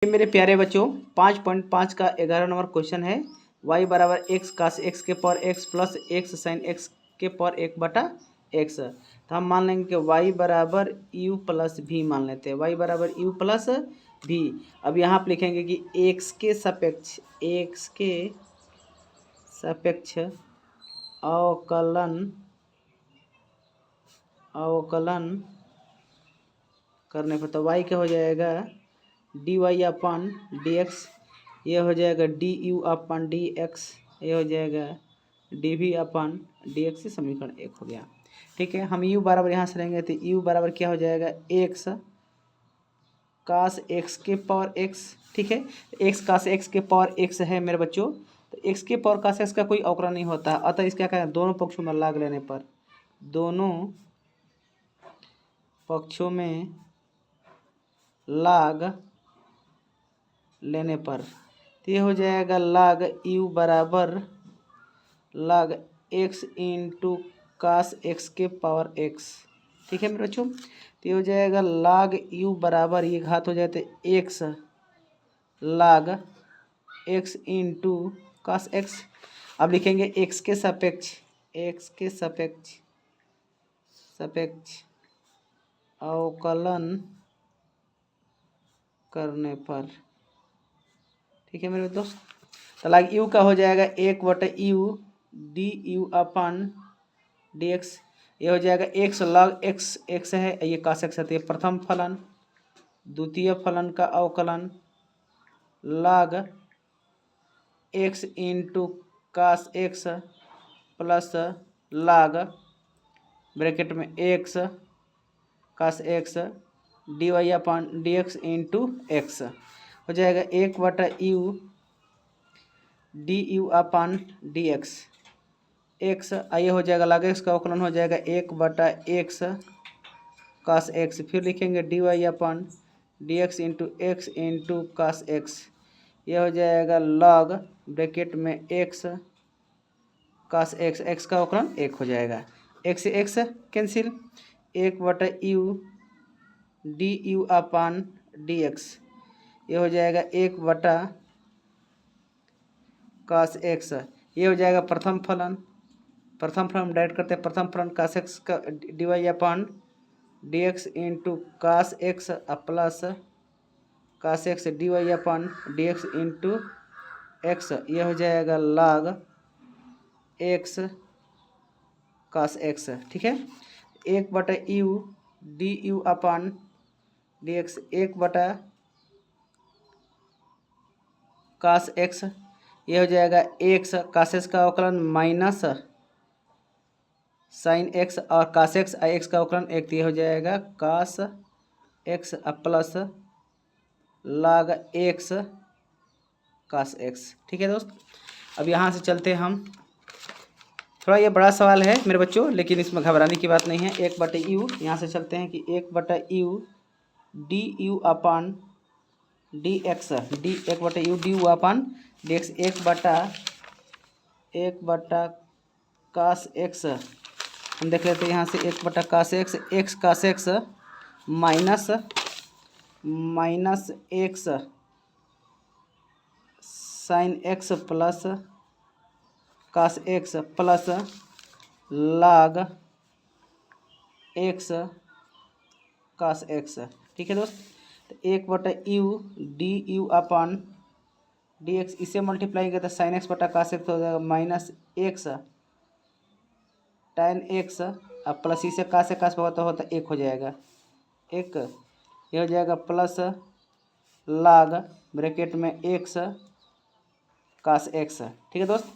मेरे प्यारे बच्चों 5.5 का 11 नंबर क्वेश्चन है। y बराबर एक्स कास एक्स के power x plus x sine x के पावर 1/x। तो हम मान लेंगे कि y बराबर u प्लस भी मान लेते हैं, y बराबर u प्लस भी। अब यहाँ आप लिखेंगे कि x के सापेक्ष अवकलन करने पर तो y क्या हो जाएगा dy अपन dx, ये हो जाएगा du अपन dx, ये हो जाएगा dv अपन dx से समीकरण 1 हो गया। ठीक है, हम u बराबर यहाँ से लेंगे तो u बराबर क्या हो जाएगा x कास x के पावर x। ठीक है, x कास x के पावर x है मेरे बच्चों, तो x के पावर कास x का कोई अवकलन नहीं होता, अतः इसका क्या दोनों पक्षों में लाग लेने पर, दोनों पक्षों में लाग लेने पर तो ये हो जाएगा लाग u बराबर लाग x इंटू कास x के पावर x। ठीक है मेरे बच्चों, तो ये हो जाएगा लाग u बराबर, ये घात हो जाए तो x लाग x इंटू कास x। अब लिखेंगे x के सापेक्ष अवकलन करने पर। ठीक है मेरे दोस्त, तो लाग u का हो जाएगा 1/u du अपन dx, ये हो जाएगा x log x है, ये cos x है, तो ये प्रथम फलन, द्वितीय फलन का अवकलन log x into cos x plus log bracket में x cos x dy upon dx into x हो जाएगा 1/u du upon dx x, आइए हो जाएगा log x का अवकलन हो जाएगा 1/x कास x, फिर लिखेंगे dy upon dx into x into cos x, यह हो जाएगा log ब्रैकेट में x कास x, x का अवकलन 1 हो जाएगा, x से x cancel, 1/u du upon dx, ये हो जाएगा 1/ कास x, ये हो जाएगा प्रथम फलन डायरेक्ट करते हैं, प्रथम फलन कास x का dy upon dx into cos x plus cos x dy upon dx into x, ये हो जाएगा log x कास x। ठीक है, 1/u du upon dx 1/ cos x, ये हो जाएगा x कास x का अवकलन माइनस साइन x और कास x x का अवकलन 1, ये हो जाएगा कास x plus log x cos x। ठीक है दोस्त, अब यहाँ से चलते हैं हम, थोड़ा ये बड़ा सवाल है मेरे बच्चों, लेकिन इसमें घबराने की बात नहीं है। 1/u, यहाँ से चलते हैं कि 1/u du upon dx 1/u du upon dx 1/1 कास x, हम देख लेते हैं यहाँ से 1/ cos x, x cos x माइनस x sine x plus cos x plus log x cos x। ठीक है दोस्त, तो 1/u du अपन dx, इसे मल्टीप्लाई करते साइन x बटा कास x हो जाएगा माइनस x tan x अब प्लस इसे कास से कास होता 1 हो जाएगा, 1 ये हो जाएगा प्लस log ब्रैकेट में x कास x। ठीक है दोस्त,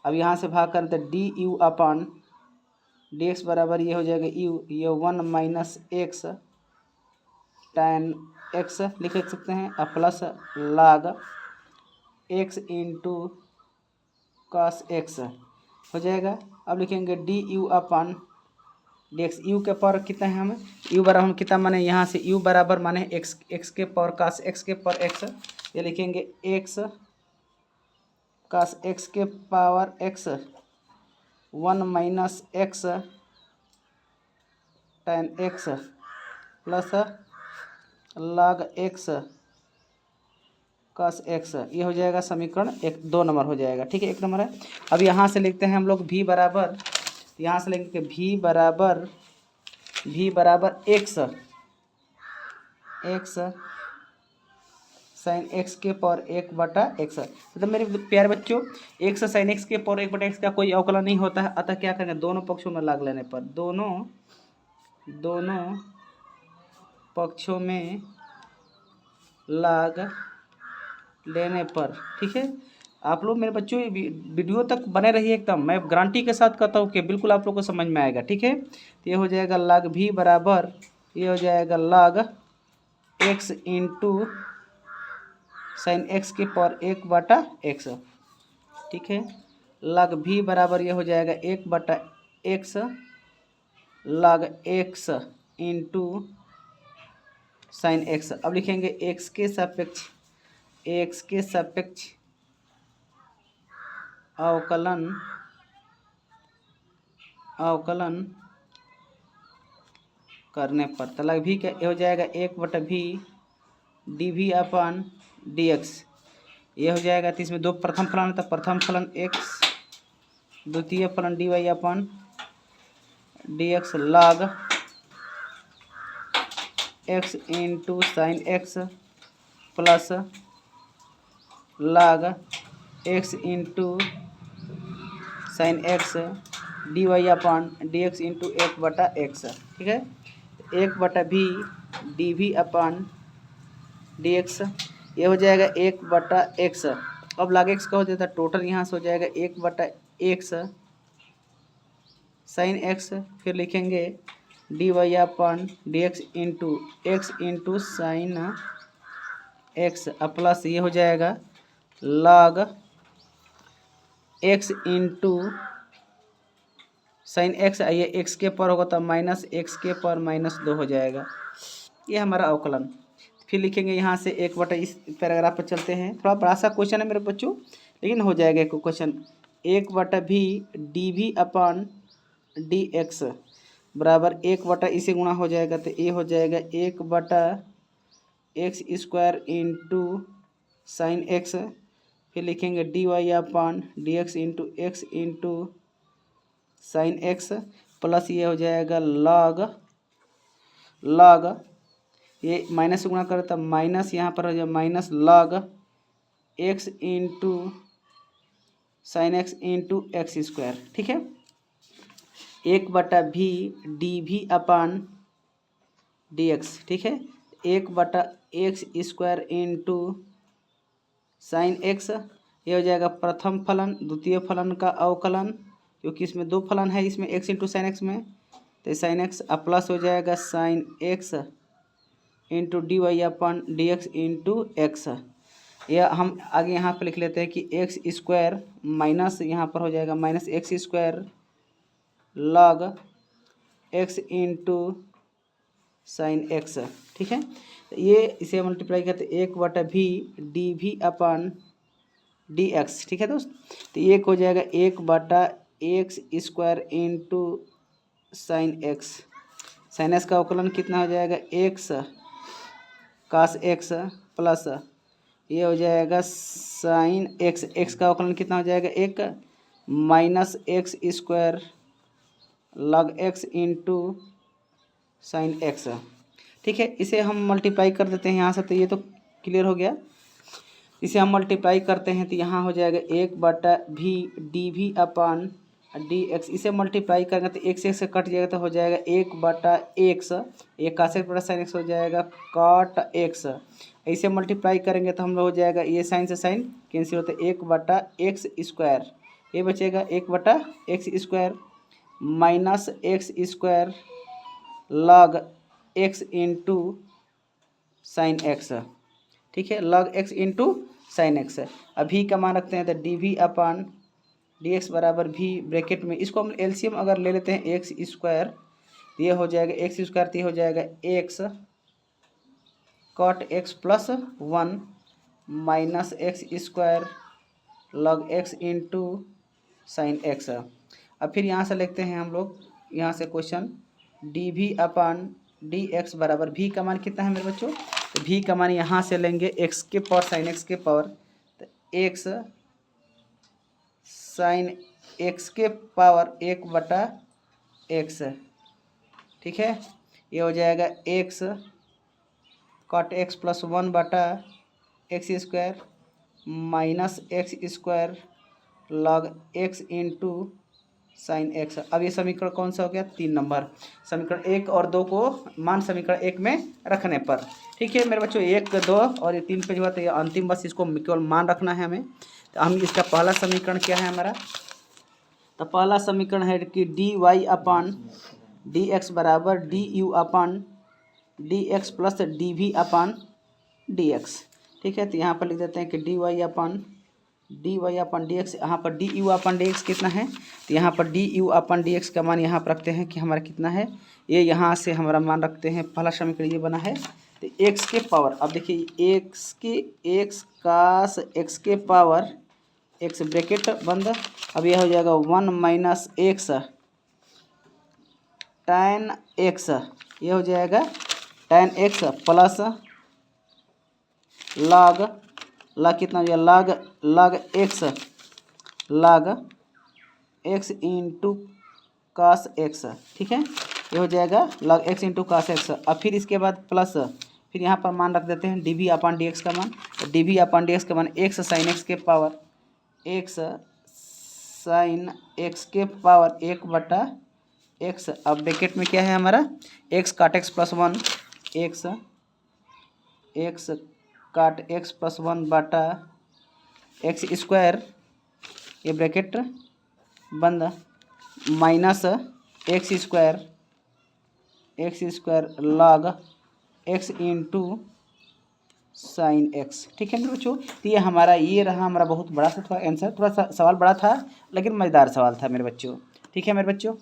अब यहाँ से भाग करते du अपन dx बराबर ये हो जाएगा u, ये 1 माइनस x tan x लिख सकते हैं, अब plus log x into cos x हो जाएगा। अब लिखेंगे du अपन dx, u के पावर कितना है हमें, u बराबर हम कितना माने, यहाँ से u बराबर माने x के पावर कास x के पावर x, ये लिखेंगे x कास x के power x 1 minus x tan x plus log x cos x, ये हो जाएगा समीकरण 2 नंबर हो जाएगा। ठीक है, 1 नंबर है। अब यहाँ से लिखते हैं हम लोग v बराबर, यहाँ से लिखेंगे v बराबर x साइन x के पावर 1/x। मतलब मेरे प्यारे बच्चों, x साइन x के पावर 1/x का कोई अवकलन नहीं होता है। अतः क्या करेंगे, दोनों पक्षों में लाग लेने पर, दोनों पक्षों में लाग लेने पर, ठीक है। आप लोग मेरे बच्चों ये वीडियो तक बने रहिए एकदम, मैं गारंटी के साथ कहता हूँ कि बिल्कुल आप लोग को समझ में आएगा। ठीक है, तो ये हो जाएगा log v बराबर, ये हो जाएगा log x into sine x के पावर 1/x। ठीक है, log v बराबर ये हो जाएगा 1/x log x into sine x। अब लिखेंगे x के सापेक्ष अवकलन करने पर, तो log v क्या हो जाएगा 1/v dv अपन dx। ये हो जाएगा, तो इसमें 2 प्रथम फलन है, तो प्रथम फलन x, द्वितीय फलन dy upon dx log x into sine x plus log x into sine x dy upon dx into 1/x। ठीक है, 1/v dv अपन dx, ये हो जाएगा 1/x। अब log x का हो जाता है टोटल, यहाँ से हो जाएगा 1/x साइन x, फिर लिखेंगे dy upon dx into x into sine x plus ये हो जाएगा log x into sine x, ये x के पर होगा तो माइनस x के पर -2 हो जाएगा। ये हमारा अवकलन। फिर लिखेंगे यहाँ से 1/, इस पैराग्राफ पर चलते हैं। थोड़ा बड़ा सा क्वेश्चन है मेरे बच्चों, लेकिन हो जाएगा एक क्वेश्चन। 1/v dv अपन dx बराबर 1/, इसे गुणा हो जाएगा तो ये हो जाएगा 1/x² इंटू साइन x, फिर लिखेंगे dy upon dx into x into sine x plus ये हो जाएगा log ये माइनस से गुणा करें तो माइनस, यहाँ पर हो जाएगा minus log x into sine x into x²। ठीक है, 1/v dv अपन dx। ठीक है, 1/x² इंटू साइन x, ये हो जाएगा प्रथम फलन द्वितीय फलन का अवकलन, क्योंकि इसमें 2 फलन है, इसमें x इंटू साइन x में, तो साइन x प्लस हो जाएगा sign x into dy upon dx into x। यह हम आगे यहाँ पर लिख लेते हैं कि x² माइनस, यहाँ पर हो जाएगा minus x² log x into sine x। ठीक है, तो ये इसे मल्टीप्लाई करते 1/v dv अपन dx। ठीक है दोस्त, तो एक हो जाएगा 1/x² into sine x। Sine x का अवकलन कितना हो जाएगा, x cos x प्लस ये हो जाएगा साइन x, x का अवकलन कितना हो जाएगा 1 minus x² log x into sine x। ठीक है, इसे हम मल्टीप्लाई कर देते हैं यहाँ से, तो ये तो क्लियर हो गया। इसे हम मल्टीप्लाई करते हैं तो यहाँ हो जाएगा 1/v dv अपन dx। इसे मल्टीप्लाई करेंगे तो x से कट जाएगा तो हो जाएगा 1/x, ये cos x plus sign x हो जाएगा cot x। इसे मल्टीप्लाई करेंगे तो हम लोग हो जाएगा, ये साइन से साइन कैंसिल होता है 1/x², ये बचेगा 1/x² minus x² log x into sine x। ठीक है, log x into sine x। अभी का मान रखते हैं तो dv अपन dx बराबर v ब्रैकेट में, इसको हम एलसीएम अगर ले लेते हैं x², ये हो जाएगा x², तो ये हो जाएगा x cot x plus 1 minus x² log x into sine x। अब फिर यहाँ से लिखते हैं हम लोग, यहाँ से क्वेश्चन dv अपन dx बराबर v का मान कितना है मेरे बच्चों, तो भी का मान यहाँ से लेंगे एक्स के पावर साइन एक्स के पावर, तो एक्स साइन एक्स के पावर 1/x, ठीक है। ये हो जाएगा x cot x plus 1/x² minus x² log x into sine x. अब ये समीकरण कौन सा हो गया? 3 नंबर। समीकरण 1 और 2 को मान समीकरण 1 में रखने पर, ठीक है मेरे बच्चों। 1, 2 और ये 3 पे जो है तो ये अंतिम, बस इसको केवल मान रखना है हमें। तो हम इसका पहला समीकरण क्या है हमारा? तो पहला समीकरण है कि dy/dx बराबर du/dx प्लस dv/dx, ठीक है। तो यहाँ पर लिख देते हैं कि dy/dx, यहाँ पर du/dx कितना है? तो यहाँ पर du/dx का मान यहाँ पर रखते हैं कि हमारा कितना है, ये यहाँ से हमारा मान रखते हैं। पहला समीकरण ये बना है। तो x के पावर, अब देखिए x कास x के पावर x ब्रैकेट बंद, अब यह हो जाएगा 1 माइनस x tan x, ये हो जाएगा tan x प्लस log कितना हो जाएगा log x into cos x, ठीक है। ये हो जाएगा log x into cos x। अब फिर इसके बाद प्लस, फिर यहाँ पर मान रख देते हैं dv/dx का मान। तो dv/dx का मान x साइन x के पावर 1/x। अब ब्रैकेट में क्या है हमारा? x काट x प्लस 1, x काट x प्लस 1/x², ये ब्रैकेट बंद, minus x² log x into sine x, ठीक है मेरे बच्चों। तो ये हमारा, ये रहा हमारा बहुत बड़ा सा थोड़ा आंसर, थोड़ा सा सवाल बड़ा था लेकिन मज़ेदार सवाल था मेरे बच्चों, ठीक है मेरे बच्चों।